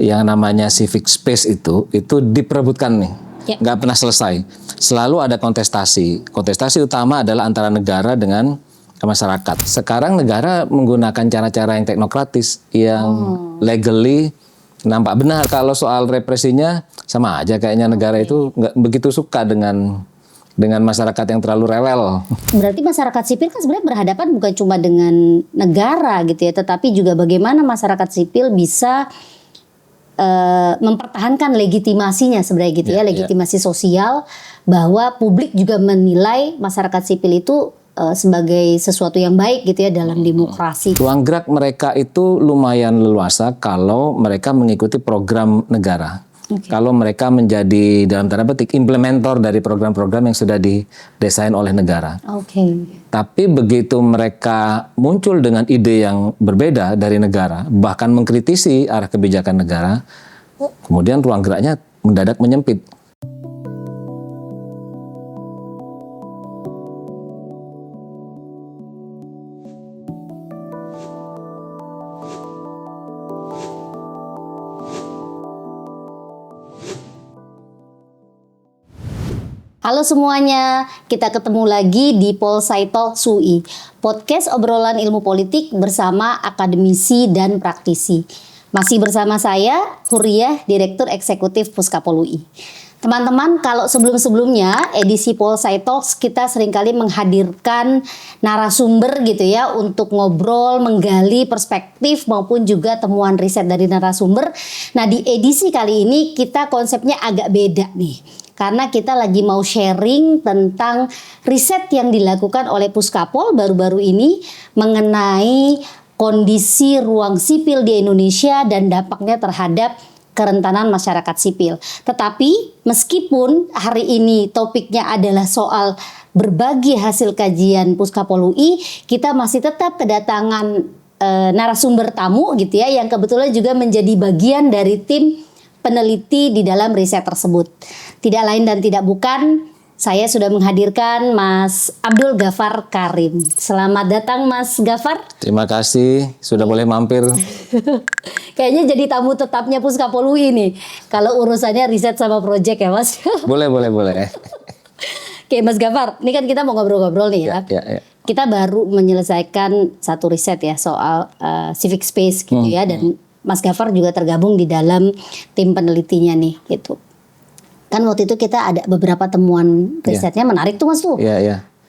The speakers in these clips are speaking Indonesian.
yang namanya civic space itu diperebutkan nih, nggak pernah selesai. Selalu ada kontestasi. Kontestasi utama adalah antara negara dengan masyarakat. Sekarang negara menggunakan cara-cara yang teknokratis, yang legally nampak benar. Kalau soal represinya sama aja kayaknya negara itu nggak begitu suka dengan masyarakat yang terlalu rewel. Berarti masyarakat sipil kan sebenarnya berhadapan bukan cuma dengan negara gitu ya, tetapi juga bagaimana masyarakat sipil bisa mempertahankan legitimasinya sebenarnya gitu ya, legitimasi sosial, bahwa publik juga menilai masyarakat sipil itu sebagai sesuatu yang baik gitu ya dalam demokrasi. Ruang gerak mereka itu lumayan leluasa kalau mereka mengikuti program negara. Kalau mereka menjadi dalam tanda petik implementer dari program-program yang sudah didesain oleh negara. Tapi begitu mereka muncul dengan ide yang berbeda dari negara, bahkan mengkritisi arah kebijakan negara, kemudian ruang geraknya mendadak menyempit. Halo semuanya, kita ketemu lagi di Polsai Talks UI, podcast obrolan ilmu politik bersama akademisi dan praktisi. Masih bersama saya, Hurriyah, Direktur Eksekutif Puskapol UI. Teman-teman, kalau sebelum-sebelumnya edisi Polsai Talks kita seringkali menghadirkan narasumber gitu ya untuk ngobrol, menggali perspektif maupun juga temuan riset dari narasumber. Nah, di edisi kali ini kita konsepnya agak beda nih. Karena kita lagi mau sharing tentang riset yang dilakukan oleh Puskapol baru-baru ini mengenai kondisi ruang sipil di Indonesia dan dampaknya terhadap kerentanan masyarakat sipil. Tetapi meskipun hari ini topiknya adalah soal berbagi hasil kajian Puskapol UI, kita masih tetap kedatangan narasumber tamu gitu ya, yang kebetulan juga menjadi bagian dari tim peneliti di dalam riset tersebut. Tidak lain dan tidak bukan, saya sudah menghadirkan Mas Abdul Ghaffar Karim. Selamat datang Mas Ghaffar. Terima kasih, sudah boleh mampir. Kayaknya jadi tamu tetapnya Puskapol UI nih, kalau urusannya riset sama proyek ya Mas. Boleh. Oke Mas Ghaffar, ini kan kita mau ngobrol-ngobrol nih ya. Kita baru menyelesaikan satu riset ya soal civic space gitu ya, dan Mas Ghaffar juga tergabung di dalam tim penelitinya nih gitu. Kan waktu itu kita ada beberapa temuan risetnya menarik tuh Mas tuh.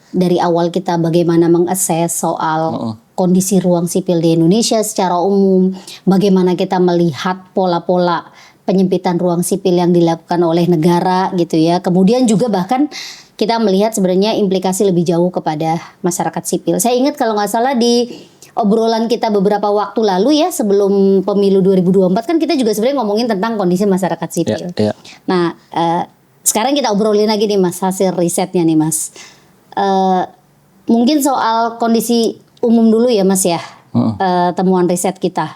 Dari awal kita bagaimana mengakses soal kondisi ruang sipil di Indonesia secara umum, bagaimana kita melihat pola-pola penyempitan ruang sipil yang dilakukan oleh negara gitu ya. Kemudian juga bahkan kita melihat sebenarnya implikasi lebih jauh kepada masyarakat sipil. Saya ingat kalau nggak salah di obrolan kita beberapa waktu lalu ya, sebelum pemilu 2024 kan kita juga sebenarnya ngomongin tentang kondisi masyarakat sipil. Nah, sekarang kita obrolin lagi nih Mas hasil risetnya nih Mas. Mungkin soal kondisi umum dulu ya Mas ya, temuan riset kita.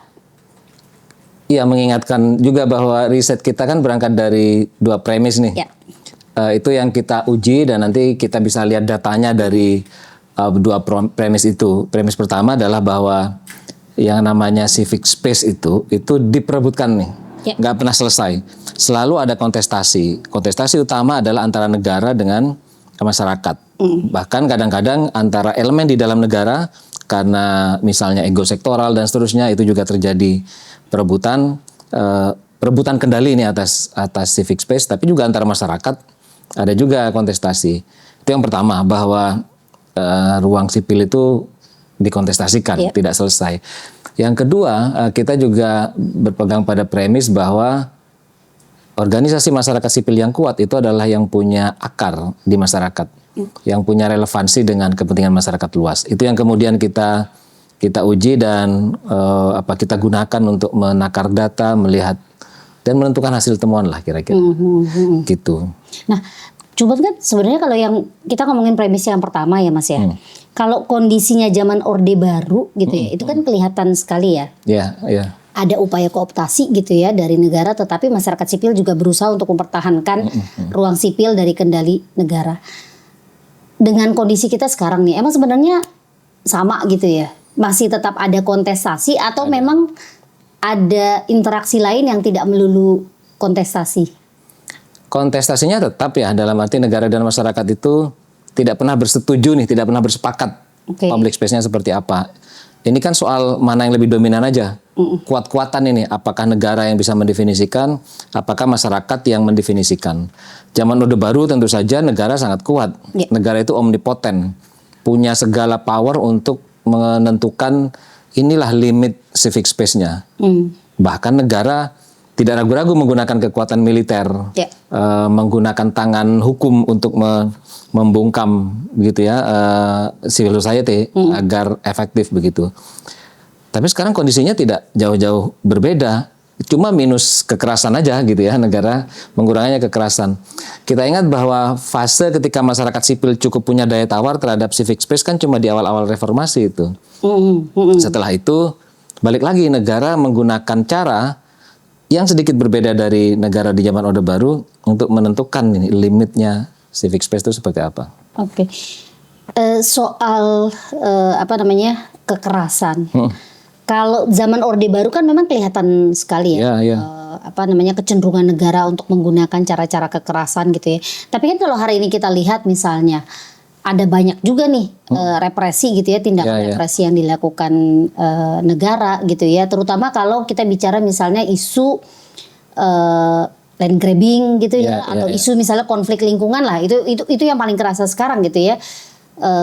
Iya, mengingatkan juga bahwa riset kita kan berangkat dari dua premis nih. Itu yang kita uji dan nanti kita bisa lihat datanya dari dua premis itu. Premis pertama adalah bahwa yang namanya civic space itu diperebutkan nih, nggak pernah selesai. Selalu ada kontestasi. Kontestasi utama adalah antara negara dengan masyarakat. Bahkan kadang-kadang antara elemen di dalam negara, karena misalnya ego sektoral dan seterusnya, itu juga terjadi perebutan kendali ini atas civic space. Tapi juga antara masyarakat ada juga kontestasi. Itu yang pertama, bahwa ruang sipil itu dikontestasikan, tidak selesai. Yang kedua, kita juga berpegang pada premis bahwa organisasi masyarakat sipil yang kuat itu adalah yang punya akar di masyarakat, yang punya relevansi dengan kepentingan masyarakat luas. Itu yang kemudian kita uji dan kita gunakan untuk menakar data, melihat dan menentukan hasil temuan lah kira-kira. Gitu. Nah, coba kan sebenarnya kalau yang kita ngomongin premis yang pertama ya Mas ya. Kalau kondisinya zaman Orde Baru gitu ya, itu kan kelihatan sekali ya. Ada upaya kooptasi gitu ya dari negara, tetapi masyarakat sipil juga berusaha untuk mempertahankan ruang sipil dari kendali negara. Dengan kondisi kita sekarang nih, emang sebenarnya sama gitu ya? Masih tetap ada kontestasi atau memang ada interaksi lain yang tidak melulu kontestasi? Kontestasinya tetap ya, dalam arti negara dan masyarakat itu tidak pernah bersetuju nih, tidak pernah bersepakat public space-nya seperti apa. Ini kan soal mana yang lebih dominan aja. Kuat-kuatan ini, apakah negara yang bisa mendefinisikan, apakah masyarakat yang mendefinisikan. Zaman Orde Baru tentu saja negara sangat kuat. Negara itu omnipoten, punya segala power untuk menentukan inilah limit civic space-nya. Bahkan negara tidak ragu-ragu menggunakan kekuatan militer, menggunakan tangan hukum untuk membungkam begitu ya civil society agar efektif begitu. Tapi sekarang kondisinya tidak jauh-jauh berbeda, cuma minus kekerasan aja gitu ya, negara menguranginya kekerasan. Kita ingat bahwa fase ketika masyarakat sipil cukup punya daya tawar terhadap civic space kan cuma di awal-awal reformasi itu. Setelah itu balik lagi negara menggunakan cara yang sedikit berbeda dari negara di zaman Orde Baru untuk menentukan ini, limitnya civic space itu seperti apa. Oke. Soal kekerasan. Kalau zaman Orde Baru kan memang kelihatan sekali ya, kecenderungan negara untuk menggunakan cara-cara kekerasan gitu ya. Tapi kan kalau hari ini kita lihat misalnya ada banyak juga nih represi gitu ya, tindakan represi yang dilakukan negara gitu ya. Terutama kalau kita bicara misalnya isu land grabbing gitu ya, atau isu misalnya konflik lingkungan lah. Itu yang paling kerasa sekarang gitu ya.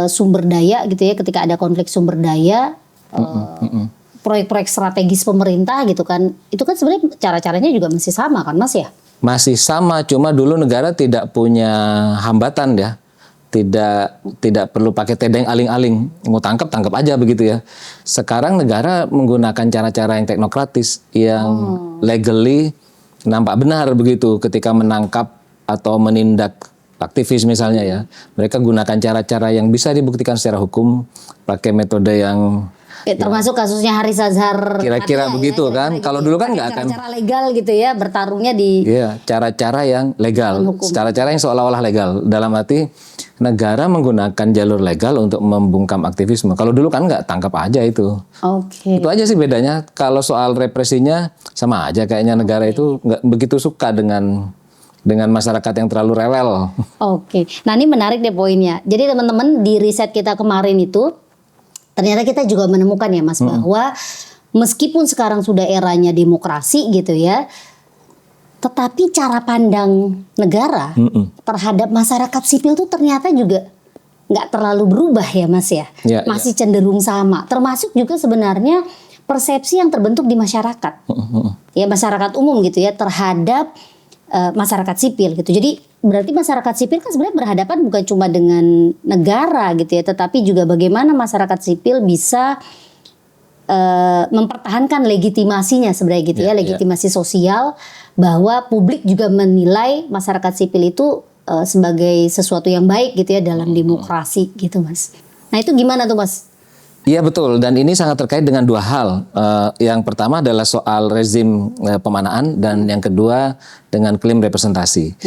Sumber daya gitu ya, ketika ada konflik sumber daya. Proyek-proyek strategis pemerintah gitu kan, itu kan sebenarnya cara-caranya juga masih sama kan Mas ya? Masih sama, cuma dulu negara tidak punya hambatan ya, tidak perlu pakai tedeng aling-aling, mau tangkap aja begitu ya. Sekarang negara menggunakan cara-cara yang teknokratis, yang legally nampak benar begitu ketika menangkap atau menindak aktivis misalnya ya. Mereka gunakan cara-cara yang bisa dibuktikan secara hukum, pakai metode yang termasuk kasusnya Haris Azhar kira-kira begitu ya, kan. Kalau dulu kan nggak akan cara legal gitu ya, bertarungnya di cara-cara yang legal, cara-cara yang seolah-olah legal, dalam arti negara menggunakan jalur legal untuk membungkam aktivisme. Kalau dulu kan nggak, tangkap aja itu. Itu aja sih bedanya. Kalau soal represinya sama aja, kayaknya negara itu nggak begitu suka dengan masyarakat yang terlalu rewel. Nah ini menarik deh poinnya. Jadi teman-teman, di riset kita kemarin itu ternyata kita juga menemukan ya Mas, bahwa meskipun sekarang sudah eranya demokrasi gitu ya, tetapi cara pandang negara terhadap masyarakat sipil tuh ternyata juga nggak terlalu berubah ya Mas ya. Masih cenderung sama. Termasuk juga sebenarnya persepsi yang terbentuk di masyarakat. Ya masyarakat umum gitu ya terhadap masyarakat sipil gitu. Jadi berarti masyarakat sipil kan sebenarnya berhadapan bukan cuma dengan negara gitu ya, tetapi juga bagaimana masyarakat sipil bisa mempertahankan legitimasinya sebenarnya gitu ya, legitimasi sosial, bahwa publik juga menilai masyarakat sipil itu sebagai sesuatu yang baik gitu ya dalam demokrasi gitu Mas. Nah itu gimana tuh Mas? Iya betul, dan ini sangat terkait dengan dua hal. Yang pertama adalah soal rezim pemanaan, dan yang kedua dengan klaim representasi.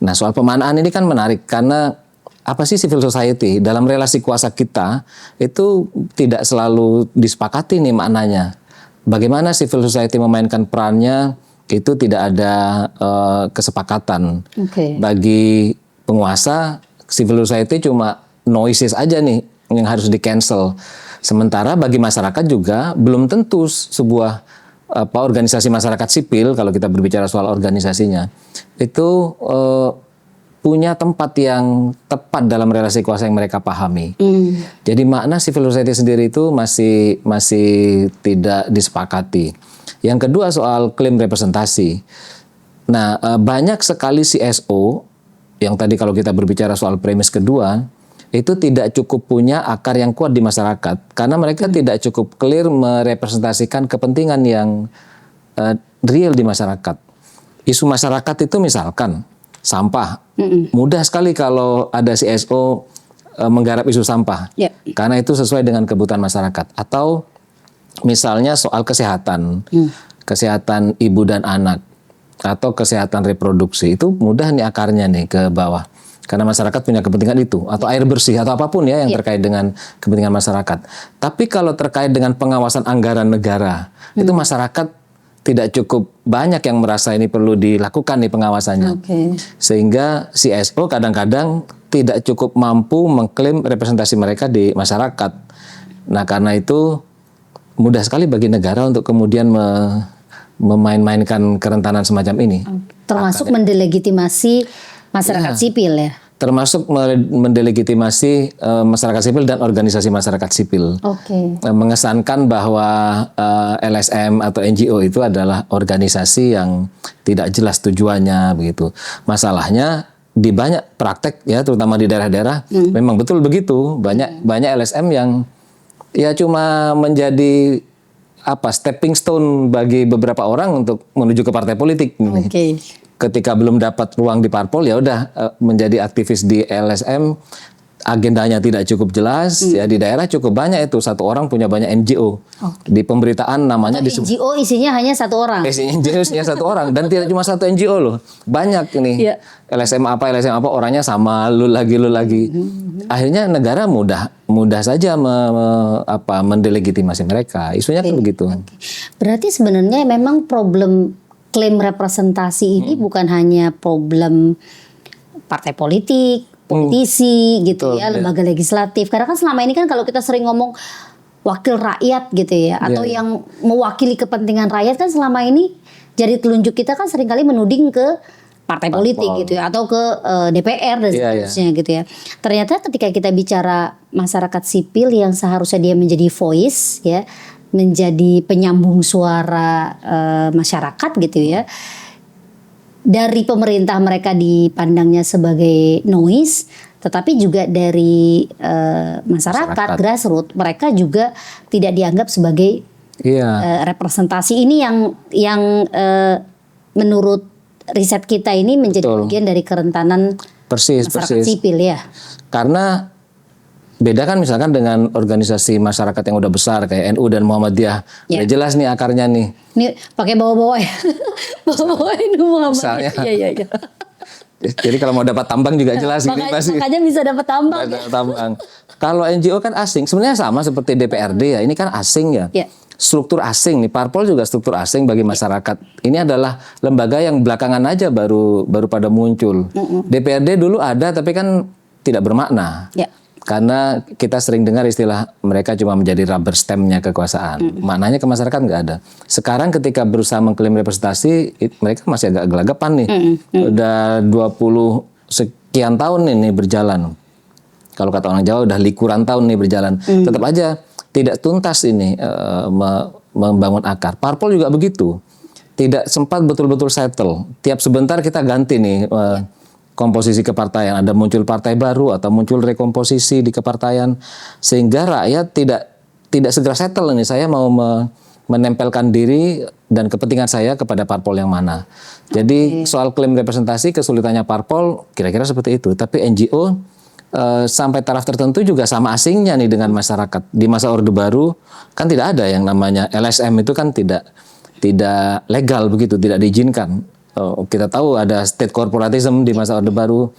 Nah soal pemanaan ini kan menarik, karena apa sih civil society? Dalam relasi kuasa kita itu tidak selalu disepakati nih maknanya. Bagaimana civil society memainkan perannya itu tidak ada kesepakatan. Bagi penguasa, civil society cuma noises aja nih yang harus di-cancel. Sementara bagi masyarakat juga belum tentu sebuah organisasi masyarakat sipil, kalau kita berbicara soal organisasinya, itu punya tempat yang tepat dalam relasi kuasa yang mereka pahami. Jadi makna civil society sendiri itu masih tidak disepakati. Yang kedua soal klaim representasi. Nah, banyak sekali CSO yang tadi kalau kita berbicara soal premis kedua, itu tidak cukup punya akar yang kuat di masyarakat, karena mereka tidak cukup clear merepresentasikan kepentingan yang real di masyarakat. Isu masyarakat itu misalkan sampah, mudah sekali kalau ada CSO menggarap isu sampah, karena itu sesuai dengan kebutuhan masyarakat. Atau misalnya soal kesehatan, kesehatan ibu dan anak, atau kesehatan reproduksi, itu mudah nih akarnya nih ke bawah. Karena masyarakat punya kepentingan itu, atau air bersih, atau apapun ya yang terkait dengan kepentingan masyarakat. Tapi kalau terkait dengan pengawasan anggaran negara, itu masyarakat tidak cukup banyak yang merasa ini perlu dilakukan nih pengawasannya. Sehingga CSO kadang-kadang tidak cukup mampu mengklaim representasi mereka di masyarakat. Nah, karena itu mudah sekali bagi negara untuk kemudian memain-mainkan kerentanan semacam ini. Termasuk mendelegitimasi masyarakat sipil ya. Termasuk mendelegitimasi masyarakat sipil dan organisasi masyarakat sipil. Mengesankan bahwa LSM atau NGO itu adalah organisasi yang tidak jelas tujuannya begitu. Masalahnya di banyak praktek ya, terutama di daerah-daerah, memang betul begitu. Banyak LSM yang ya cuma menjadi stepping stone bagi beberapa orang untuk menuju ke partai politik. Ketika belum dapat ruang di parpol, ya udah menjadi aktivis di LSM, agendanya tidak cukup jelas. Ya di daerah cukup banyak itu, satu orang punya banyak NGO. Di pemberitaan namanya NGO isinya hanya satu orang. NGO isinya satu orang, dan tidak cuma satu NGO loh, banyak ini. LSM apa orangnya sama, lu lagi. Akhirnya negara mudah saja mendelegitimasi mereka. Isunya kan begitu. Berarti sebenarnya memang problem klaim representasi ini bukan hanya problem partai politik, politisi gitu ya, lembaga legislatif. Karena kan selama ini kan kalau kita sering ngomong wakil rakyat gitu ya, atau yang mewakili kepentingan rakyat, kan selama ini jari telunjuk kita kan seringkali menuding ke partai politik gitu ya, atau ke DPR dan seterusnya gitu ya. Ternyata ketika kita bicara masyarakat sipil yang seharusnya dia menjadi voice ya, menjadi penyambung suara masyarakat gitu ya, dari pemerintah mereka dipandangnya sebagai noise, tetapi juga dari masyarakat grassroots mereka juga tidak dianggap sebagai representasi. Ini yang menurut riset kita ini menjadi bagian dari kerentanan masyarakat sipil ya. Karena beda kan misalkan dengan organisasi masyarakat yang udah besar kayak NU dan Muhammadiyah. Udah jelas nih akarnya nih. Ini pakai bawa-bawa ya. Bawa-bawa NU Muhammadiyah. Iya. Jadi kalau mau dapat tambang juga jelas. Makanya bisa dapat tambang. Kalau NGO kan asing. Sebenarnya sama seperti DPRD ya. Ini kan asing ya. Struktur asing nih. Parpol juga struktur asing bagi masyarakat. Ini adalah lembaga yang belakangan aja baru pada muncul. DPRD dulu ada tapi kan tidak bermakna. Karena kita sering dengar istilah mereka cuma menjadi rubber stamp-nya kekuasaan. Maknanya ke masyarakat nggak ada. Sekarang ketika berusaha mengklaim representasi, mereka masih agak gelagapan nih. Udah 20 sekian tahun ini berjalan. Kalau kata orang Jawa udah likuran tahun nih berjalan. Tetap aja tidak tuntas ini membangun akar. Parpol juga begitu. Tidak sempat betul-betul settle. Tiap sebentar kita ganti nih komposisi kepartaian, ada muncul partai baru atau muncul rekomposisi di kepartaian, sehingga rakyat tidak segera settle nih, saya mau menempelkan diri dan kepentingan saya kepada parpol yang mana. Jadi soal klaim representasi, kesulitannya parpol kira-kira seperti itu. Tapi NGO sampai taraf tertentu juga sama asingnya nih dengan masyarakat. Di masa Orde Baru kan tidak ada yang namanya LSM, itu kan tidak legal begitu, tidak diizinkan. Kita tahu ada state corporatism di masa Orde Baru.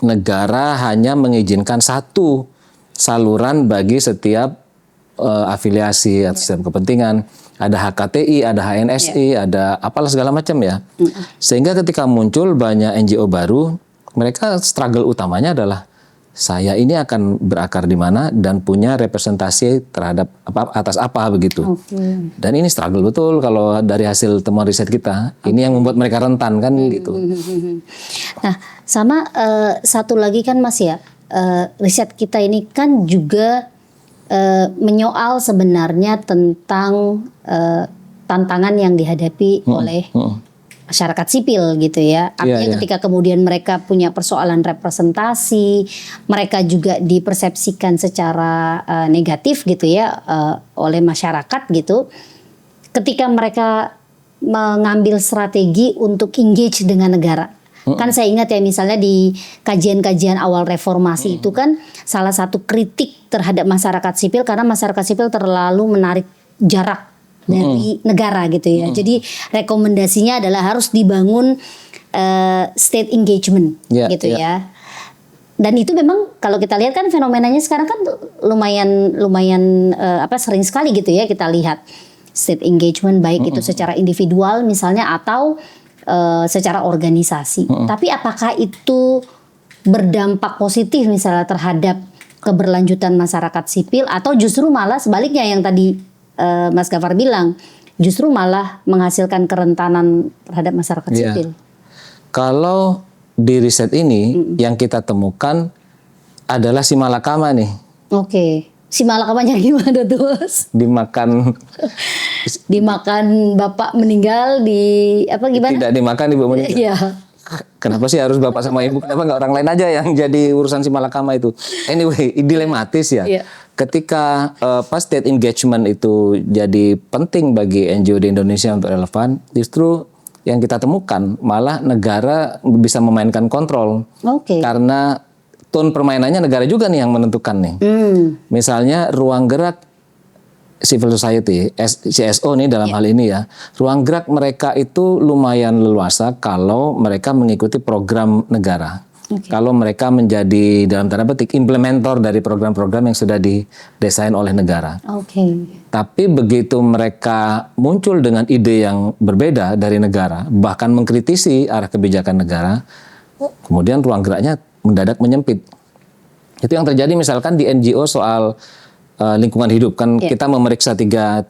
Negara hanya mengizinkan satu saluran bagi setiap afiliasi atau setiap kepentingan. Ada HKTI, ada HNSI, ada apalah segala macam ya. Sehingga ketika muncul banyak NGO baru, mereka struggle utamanya adalah saya ini akan berakar di mana dan punya representasi terhadap atas apa begitu. Dan ini struggle betul kalau dari hasil temuan riset kita. Ini yang membuat mereka rentan kan gitu. Nah, sama satu lagi kan Mas ya, riset kita ini kan juga menyoal sebenarnya tentang tantangan yang dihadapi oleh masyarakat sipil gitu ya. Artinya ketika kemudian mereka punya persoalan representasi, mereka juga dipersepsikan secara negatif gitu ya oleh masyarakat gitu. Ketika mereka mengambil strategi untuk engage dengan negara. Kan saya ingat ya misalnya di kajian-kajian awal reformasi itu kan salah satu kritik terhadap masyarakat sipil karena masyarakat sipil terlalu menarik jarak dari negara gitu ya. Jadi rekomendasinya adalah harus dibangun state engagement gitu ya. Dan itu memang kalau kita lihat kan fenomenanya sekarang kan lumayan sering sekali gitu ya kita lihat. state engagement, baik itu secara individual misalnya atau secara organisasi. Tapi apakah itu berdampak positif misalnya terhadap keberlanjutan masyarakat sipil, atau justru malah sebaliknya yang tadi Mas Gafar bilang, justru malah menghasilkan kerentanan terhadap masyarakat sipil? Kalau di riset ini yang kita temukan adalah si malakama nih. Oke. Si malakamanya gimana tuh, Mas? Dimakan bapak meninggal gimana? Tidak dimakan ibu meninggal. Iya. Kenapa sih harus bapak sama ibu? Kenapa nggak orang lain aja yang jadi urusan si malakama itu? Anyway, dilematis ya. Iya. Ketika pas state engagement itu jadi penting bagi NGO di Indonesia untuk relevan, justru yang kita temukan malah negara bisa memainkan kontrol. Oke. Karena tone permainannya negara juga nih yang menentukan nih. Misalnya ruang gerak civil society, CSO nih dalam hal ini ya, ruang gerak mereka itu lumayan leluasa kalau mereka mengikuti program negara. Kalau mereka menjadi dalam tanda petik implementer dari program-program yang sudah didesain oleh negara. Tapi begitu mereka muncul dengan ide yang berbeda dari negara, bahkan mengkritisi arah kebijakan negara, kemudian ruang geraknya mendadak menyempit. Itu yang terjadi misalkan di NGO soal lingkungan hidup, kan kita memeriksa tiga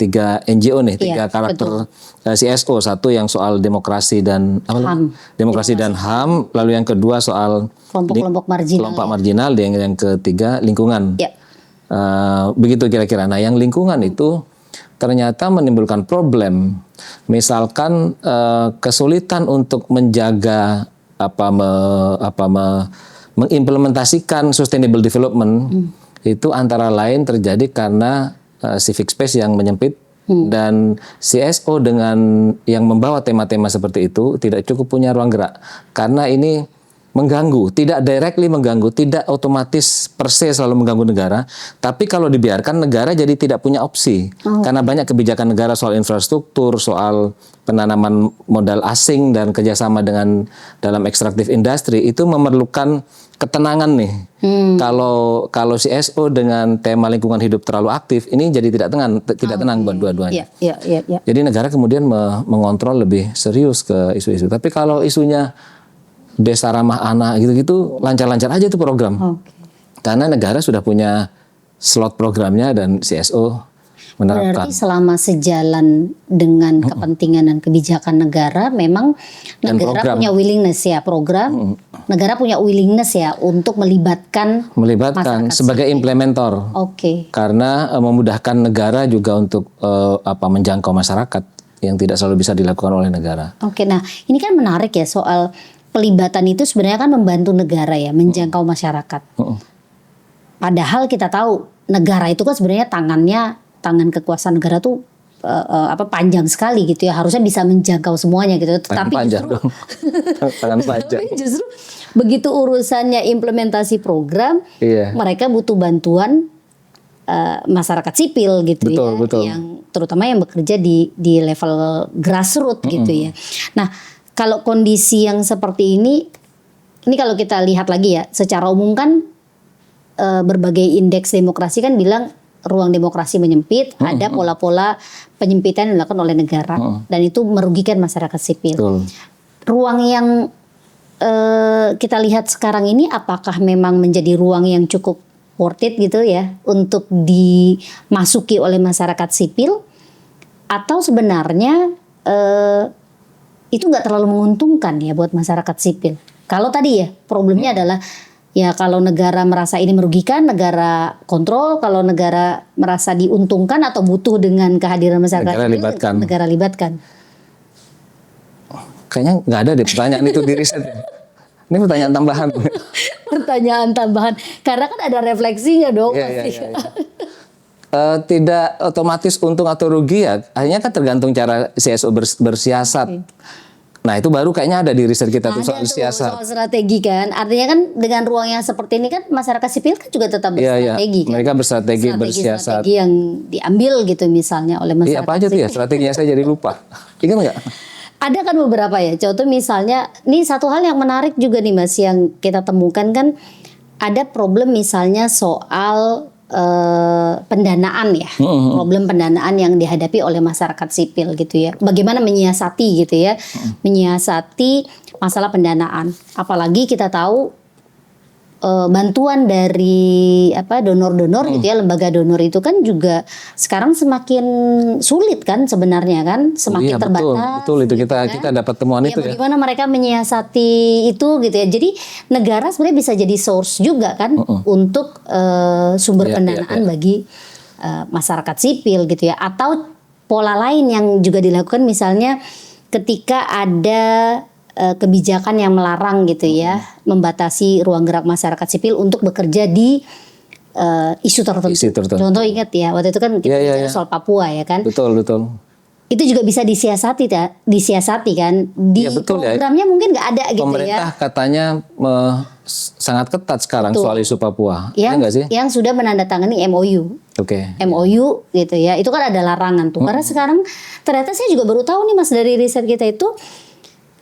NGO nih, tiga karakter CSO. Satu yang soal demokrasi dan HAM. Dan HAM, lalu yang kedua soal kelompok marginal, dan yang ketiga lingkungan. Begitu kira-kira. Nah, yang lingkungan itu ternyata menimbulkan problem. Misalkan kesulitan untuk menjaga mengimplementasikan sustainable development itu antara lain terjadi karena civic space yang menyempit dan CSO dengan yang membawa tema-tema seperti itu tidak cukup punya ruang gerak karena ini mengganggu, tidak directly mengganggu, tidak otomatis per se selalu mengganggu negara, tapi kalau dibiarkan negara jadi tidak punya opsi karena banyak kebijakan negara soal infrastruktur, soal penanaman modal asing dan kerjasama dengan dalam ekstraktif industri itu memerlukan ketenangan nih. Kalau CSO dengan tema lingkungan hidup terlalu aktif, ini jadi tidak tenang buat dua-duanya. Jadi negara kemudian mengontrol lebih serius ke isu-isu. Tapi kalau isunya desa ramah anak gitu-gitu lancar-lancar aja itu program. Karena negara sudah punya slot programnya dan CSO menerapkan. Berarti selama sejalan dengan kepentingan dan kebijakan negara, memang negara punya willingness ya negara punya willingness ya untuk melibatkan sebagai implementer. Karena memudahkan negara juga untuk menjangkau masyarakat yang tidak selalu bisa dilakukan oleh negara. Nah ini kan menarik ya soal pelibatan itu sebenarnya kan membantu negara ya menjangkau masyarakat. Padahal kita tahu negara itu kan sebenarnya tangan kekuasaan negara tuh panjang sekali gitu ya, harusnya bisa menjangkau semuanya gitu. Tapi tangan panjang. Tapi justru begitu urusannya implementasi program, mereka butuh bantuan masyarakat sipil gitu. Betul. Yang terutama yang bekerja di level grassroots gitu ya. Nah, kalau kondisi yang seperti ini kalau kita lihat lagi ya, secara umum kan berbagai indeks demokrasi kan bilang ruang demokrasi menyempit, ada pola-pola penyempitan yang dilakukan oleh negara, dan itu merugikan masyarakat sipil. Ruang yang kita lihat sekarang ini, apakah memang menjadi ruang yang cukup worth it gitu ya, untuk dimasuki oleh masyarakat sipil, atau sebenarnya itu nggak terlalu menguntungkan ya buat masyarakat sipil? Kalau tadi ya problemnya adalah ya kalau negara merasa ini merugikan, negara kontrol. Kalau negara merasa diuntungkan atau butuh dengan kehadiran masyarakat sipil, negara libatkan. Kayaknya nggak ada deh pertanyaan itu di riset. Ini pertanyaan tambahan. Pertanyaan tambahan, karena kan ada refleksinya dong. Tidak otomatis untung atau rugi ya, akhirnya kan tergantung cara CSO bersiasat. Nah itu baru kayaknya ada di riset kita tuh soal siasat. Soal strategi kan, artinya kan dengan ruang yang seperti ini kan masyarakat sipil kan juga tetap berstrategi. Kan? Mereka berstrategi bersiasat. Strategi yang diambil gitu misalnya oleh masyarakat. Apa aja tuh ya strateginya, saya jadi lupa. Ingat nggak? Ada kan beberapa ya, contoh misalnya, nih satu hal yang menarik juga nih Mas yang kita temukan kan, ada problem misalnya soal pendanaan ya, problem pendanaan yang dihadapi oleh masyarakat sipil gitu ya. Bagaimana menyiasati gitu ya, menyiasati masalah pendanaan. Apalagi kita tahu bantuan dari donor-donor gitu ya, lembaga donor itu kan juga sekarang semakin sulit kan sebenarnya kan, semakin terbatas. Betul itu gitu kita dapat temuan itu ya. Bagaimana mereka menyiasati itu gitu ya. Jadi negara sebenarnya bisa jadi source juga kan untuk sumber pendanaan bagi masyarakat sipil gitu ya. Atau pola lain yang juga dilakukan misalnya ketika ada kebijakan yang melarang gitu ya, membatasi ruang gerak masyarakat sipil untuk bekerja di isu tertentu. Contoh ingat ya, waktu itu kan kita bicara soal Papua ya kan. Betul. Itu juga bisa disiasati kan. Di programnya mungkin nggak ada gitu ya. Pemerintah katanya sangat ketat sekarang soal isu Papua. Yang sudah menandatangani MOU. MOU gitu ya. Itu kan ada larangan tuh. Karena sekarang ternyata saya juga baru tahu nih Mas dari riset kita itu,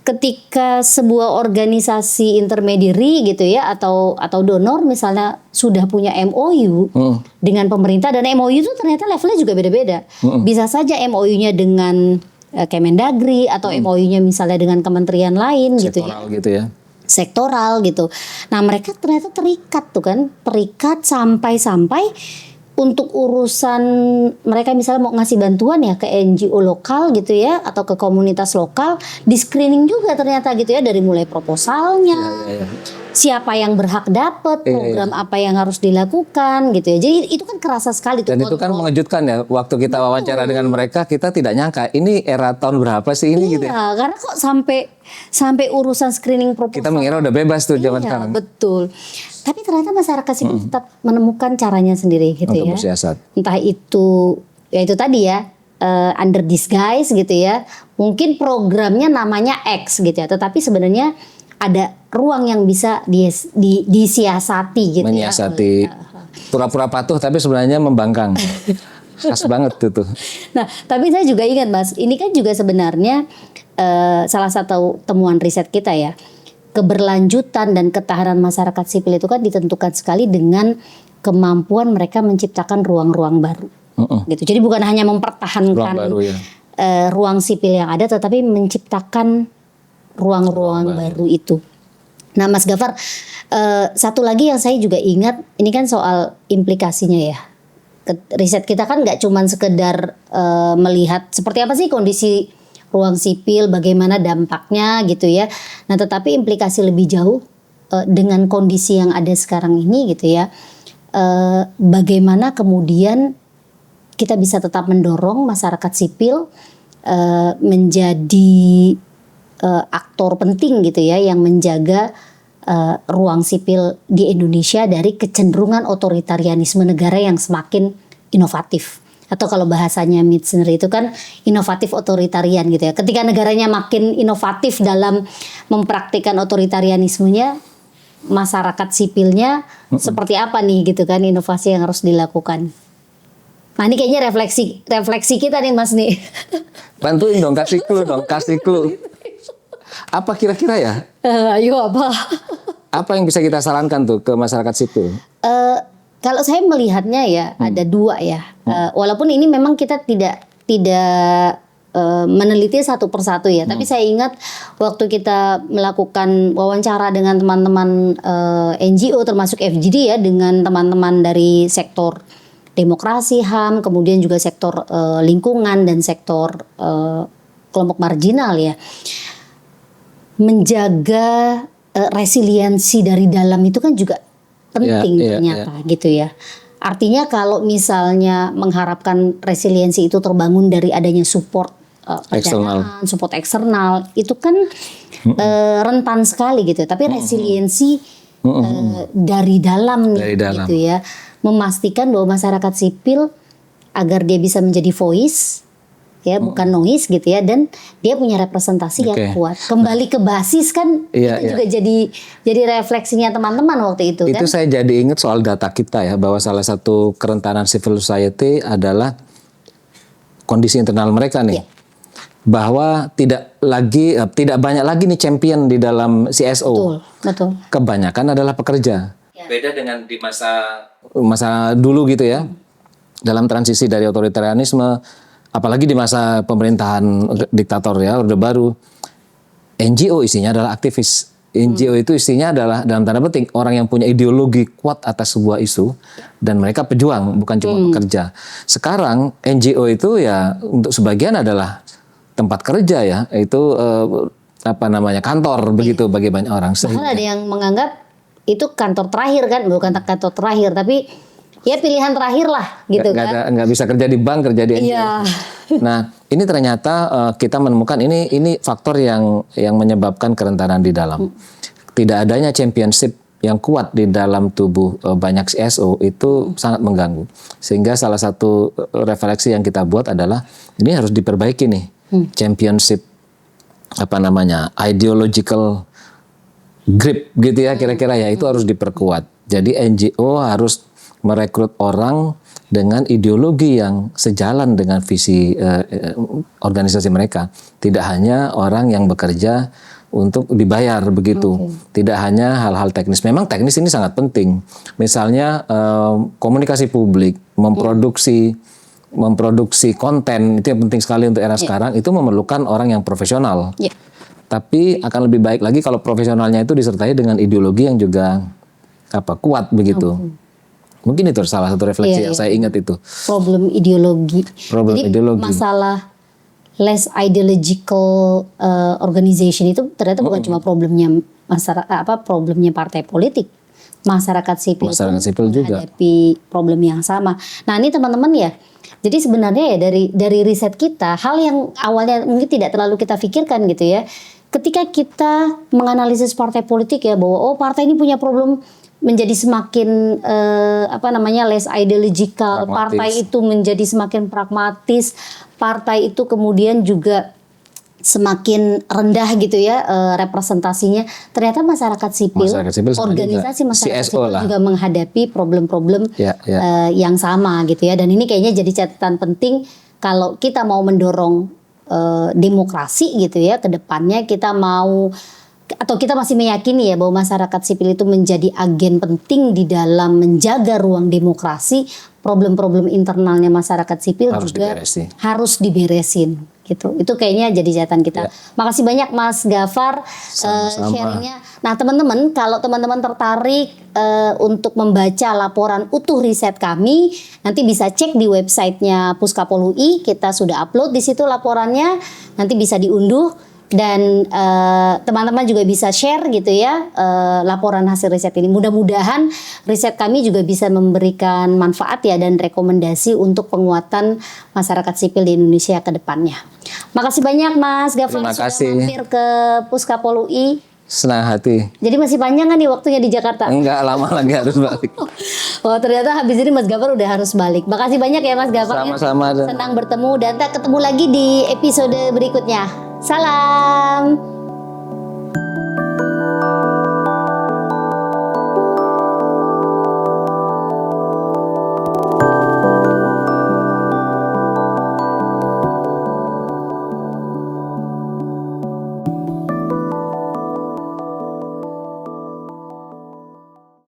ketika sebuah organisasi intermediary gitu ya atau donor misalnya sudah punya MOU dengan pemerintah, dan MOU itu ternyata levelnya juga beda-beda. Bisa saja MOU-nya dengan Kemendagri atau MOU-nya misalnya dengan kementerian lain gitu ya. Sektoral gitu. Nah, mereka ternyata terikat sampai untuk urusan mereka misalnya mau ngasih bantuan ya ke NGO lokal gitu ya, atau ke komunitas lokal, di screening juga ternyata gitu ya, dari mulai proposalnya, siapa yang berhak dapat, program apa yang harus dilakukan gitu ya. Jadi itu kan kerasa sekali tuh. Dan itu kan mengejutkan ya, waktu kita wawancara dengan mereka, kita tidak nyangka ini era tahun berapa sih ini gitu ya. Karena kok sampai urusan screening proposal. Kita mengira udah bebas tuh zaman sekarang. Betul. Tapi ternyata masyarakat sipil tetap menemukan caranya sendiri gitu untuk ya. bersiasat. Entah itu tadi ya, under disguise gitu ya. Mungkin programnya namanya X gitu ya, tetapi sebenarnya ada ruang yang bisa disiasati gitu. Menyiasati. Pura-pura patuh tapi sebenarnya membangkang. Khas banget itu. Nah, tapi saya juga ingat Mas, ini kan juga sebenarnya salah satu temuan riset kita ya. Keberlanjutan dan ketahanan masyarakat sipil itu kan ditentukan sekali dengan kemampuan mereka menciptakan ruang-ruang baru. Gitu. Jadi bukan hanya mempertahankan ruang sipil yang ada, tetapi menciptakan ruang-ruang baru itu. Nah, Mas Gafar, satu lagi yang saya juga ingat, ini kan soal implikasinya ya. Riset kita kan nggak cuma sekedar melihat seperti apa sih kondisi ruang sipil, bagaimana dampaknya gitu ya. Nah, tetapi implikasi lebih jauh dengan kondisi yang ada sekarang ini gitu ya. Bagaimana kemudian kita bisa tetap mendorong masyarakat sipil menjadi aktor penting gitu ya, yang menjaga ruang sipil di Indonesia dari kecenderungan otoritarianisme negara yang semakin inovatif. Atau kalau bahasanya Michener itu kan inovatif otoritarian gitu ya. Ketika negaranya makin inovatif dalam mempraktikkan otoritarianismenya, masyarakat sipilnya seperti apa nih gitu kan inovasi yang harus dilakukan. Nah, ini kayaknya refleksi kita nih Mas nih. Bantuin dong, kasih clue. Apa kira-kira ya? Ayo apa? Apa yang bisa kita sarankan tuh ke masyarakat sipil? Kalau saya melihatnya ya ada dua ya. Walaupun ini memang kita tidak meneliti satu persatu ya. Tapi saya ingat waktu kita melakukan wawancara dengan teman-teman NGO termasuk FGD ya, dengan teman-teman dari sektor demokrasi, HAM, kemudian juga sektor lingkungan dan sektor kelompok marginal ya. Menjaga resiliensi dari dalam itu kan juga penting ternyata gitu ya. Artinya kalau misalnya mengharapkan resiliensi itu terbangun dari adanya support pendanaan, support eksternal, itu kan rentan sekali gitu. Tapi resiliensi dari dalam nih gitu ya, memastikan bahwa masyarakat sipil agar dia bisa menjadi voice ya, bukan noise gitu ya, dan dia punya representasi yang kuat. Kembali ke basis kan, itu juga jadi refleksinya teman-teman waktu itu kan. Itu saya jadi ingat soal data kita ya, bahwa salah satu kerentanan civil society adalah kondisi internal mereka nih. Bahwa tidak banyak lagi nih champion di dalam CSO. Betul. Kebanyakan adalah pekerja. Beda dengan di masa dulu gitu ya. Dalam transisi dari otoritarianisme, apalagi di masa pemerintahan diktator ya, Orde Baru, NGO isinya adalah aktivis. NGO itu isinya adalah dalam tanda petik orang yang punya ideologi kuat atas sebuah isu dan mereka pejuang, bukan cuma pekerja. Sekarang NGO itu ya untuk sebagian adalah tempat kerja ya, itu kantor begitu bagi banyak orang. Bahkan ada yang menganggap itu kantor terakhir kan, bukan kantor terakhir tapi ya pilihan terakhir lah gitu kan. Nggak bisa kerja di bank, kerja di NGO. Iya. Nah, ini ternyata kita menemukan ini faktor yang menyebabkan kerentanan di dalam. Tidak adanya championship yang kuat di dalam tubuh banyak CSO itu sangat mengganggu. Sehingga salah satu refleksi yang kita buat adalah ini harus diperbaiki nih. Championship ideological grip gitu ya kira-kira ya, itu harus diperkuat. Jadi NGO harus merekrut orang dengan ideologi yang sejalan dengan visi organisasi mereka. Tidak hanya orang yang bekerja untuk dibayar begitu. Tidak hanya hal-hal teknis. Memang teknis ini sangat penting. Misalnya komunikasi publik, memproduksi konten, itu yang penting sekali untuk era sekarang. Itu memerlukan orang yang profesional. Tapi akan lebih baik lagi kalau profesionalnya itu disertai dengan ideologi yang juga kuat begitu. Mungkin itu salah satu refleksi yang saya ingat itu. Problem ideologi. Jadi masalah less ideological organization itu ternyata bukan cuma problemnya problemnya partai politik. Masyarakat sipil juga menghadapi problem yang sama. Nah, ini teman-teman ya. Jadi sebenarnya ya dari riset kita, hal yang awalnya mungkin tidak terlalu kita pikirkan gitu ya. Ketika kita menganalisis partai politik ya, bahwa partai ini punya problem menjadi semakin less ideological, pragmatis. Partai itu menjadi semakin pragmatis, partai itu kemudian juga semakin rendah gitu ya representasinya. Ternyata masyarakat sipil organisasi masyarakat sipil juga menghadapi problem-problem yang sama gitu ya. Dan ini kayaknya jadi catatan penting kalau kita mau mendorong demokrasi gitu ya ke depannya, kita mau atau kita masih meyakini ya bahwa masyarakat sipil itu menjadi agen penting di dalam menjaga ruang demokrasi. Problem-problem internalnya masyarakat sipil harus diberesin gitu. Itu kayaknya jadi catatan kita. Makasih banyak Mas Gafar sharingnya. Nah teman-teman, kalau teman-teman tertarik untuk membaca laporan utuh riset kami, nanti bisa cek di websitenya Puskapol UI. Kita sudah upload di situ laporannya. Nanti bisa diunduh. Dan teman-teman juga bisa share gitu ya laporan hasil riset ini. Mudah-mudahan riset kami juga bisa memberikan manfaat ya dan rekomendasi untuk penguatan masyarakat sipil di Indonesia ke depannya. Makasih banyak Mas Gafar sudah mampir ke Puskapol UI. Senang hati. Jadi masih panjang kan nih waktunya di Jakarta? Enggak, lama lagi harus balik. Oh ternyata habis ini Mas Gafar udah harus balik. Makasih banyak ya Mas Gafar. Sama-sama. Senang bertemu dan kita ketemu lagi di episode berikutnya. Salam.